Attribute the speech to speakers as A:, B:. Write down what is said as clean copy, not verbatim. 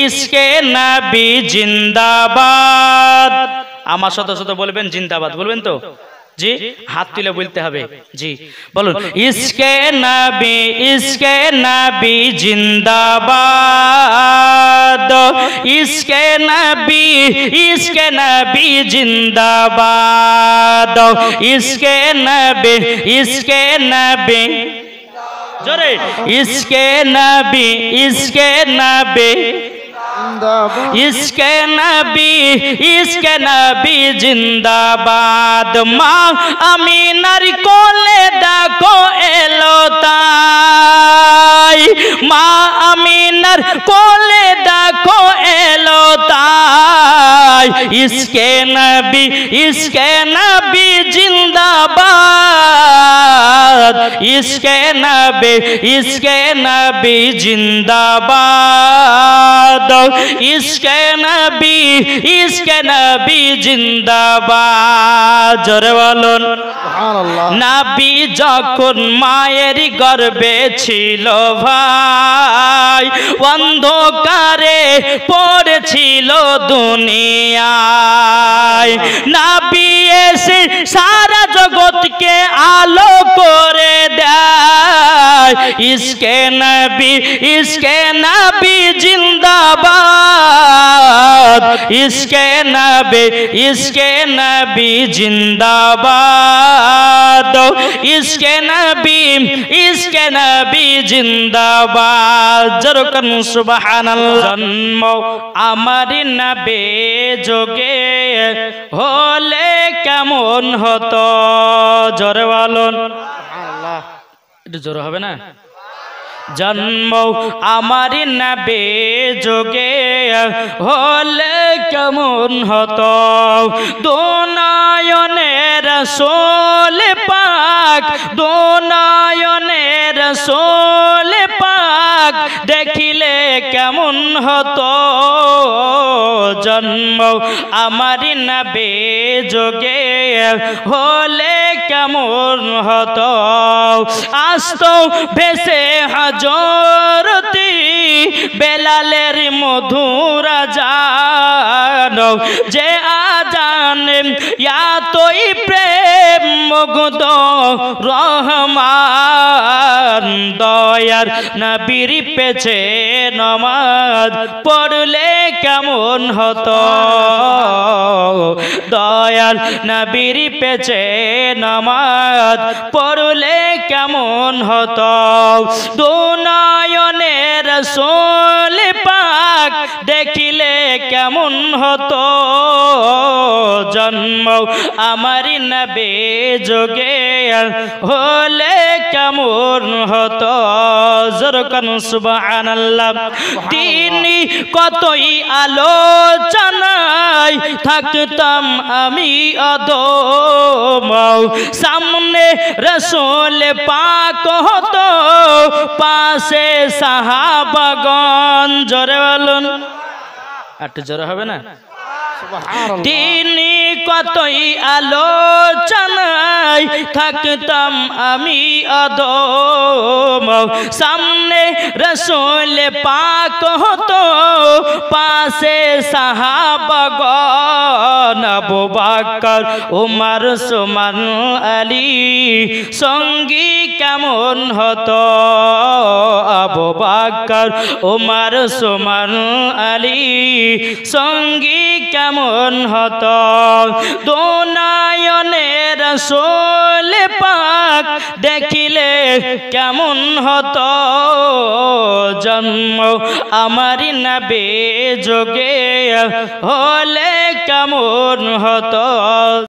A: ইসকে নবী জিন্দাবাদ। আমার সাথে সাথে বলবেন জিন্দাবাদ, বলবেন তো? জি, হাত তুলে বলতে হবে। জি বলুন, ইসকে নবী জিন্দাবাদ, ইসকে নবী জিন্দাবাদ, ইসকে নবী জোরে, ইসকে নবী ইসকে নবী জিন্দাবাদ। মা আমিনার কোলে দেখো এলো তাই, মা আমিনার কোলে দেখো এলো তাই, ইসকে নবী জিন্দাবাদ, ইসকে নবী জিন্দাবাদ, ইসকে নবী জিন্দাবাদ। জোরে বলুন সুবহানাল্লাহ। নবী যখন মায়ের গর্ভে ছিল ভাই, অন্ধকারে পড়েছিল দুনিয়ায়, নবী এসে সারা জগৎকে আলো করে দেয়, ইসকে নবী জিন্দাবাদ, ইসকে নবী জিন্দাবাদ, ইসকে নবী জিন্দাবাদ। যেরকম সুবহানাল্লাহ। জন্ম আমার নবী যোগে হলে কেমন হতো, জোরে বলুন সুবহানাল্লাহ। একটু জোরে হবে না? জন্ম আমার নবী যোগে হলে কেমন হতো, দুনয়নে রাসূল পাক, দুনয়নে রাসূল পাক দেখিলে কেমন হতো, জন্ম আমার নবী যোগে হলে কেমন হতো, আসতো ভেসে হযরতি বেলালের মধুর আযান, যে আযান এতই প্রেম মুগ্ধ রহমান, দয়ার নবীর পেছে নামাজ পড়লে কেমন হতো, দয়ার নবীর পেছে নামাজ পড়লে কেমন হতো, দুনয়নে রাসূল পাক দেখিলে কেমন হতো, জন্ম আমার নবী যোগে হলে কেমন হতো। যেরকম সুবহানাল্লাহ। তিনি কতই আলোচনায় থাকতাম আমি অদম, সামনে রাসূল পাক হতো, পাশে সাহাবাগণ। জোরে বলুন, একটু জোরে হবে না? তিনি কতই আলোচনায় থাকতাম আমি অদম, সামনে রাসূল পাক হতো, পাশে সাহাবাগণ, আবু বকর উমর উসমান আলী সঙ্গী কেমন হতো, আবু বকর উমর উসমান আলী সঙ্গী কেমন হতো, দুনয়নে রাসূল পাক দেখিলে কেমন হতো, জন্ম আমার নবী যোগে হলে কেমন হতো।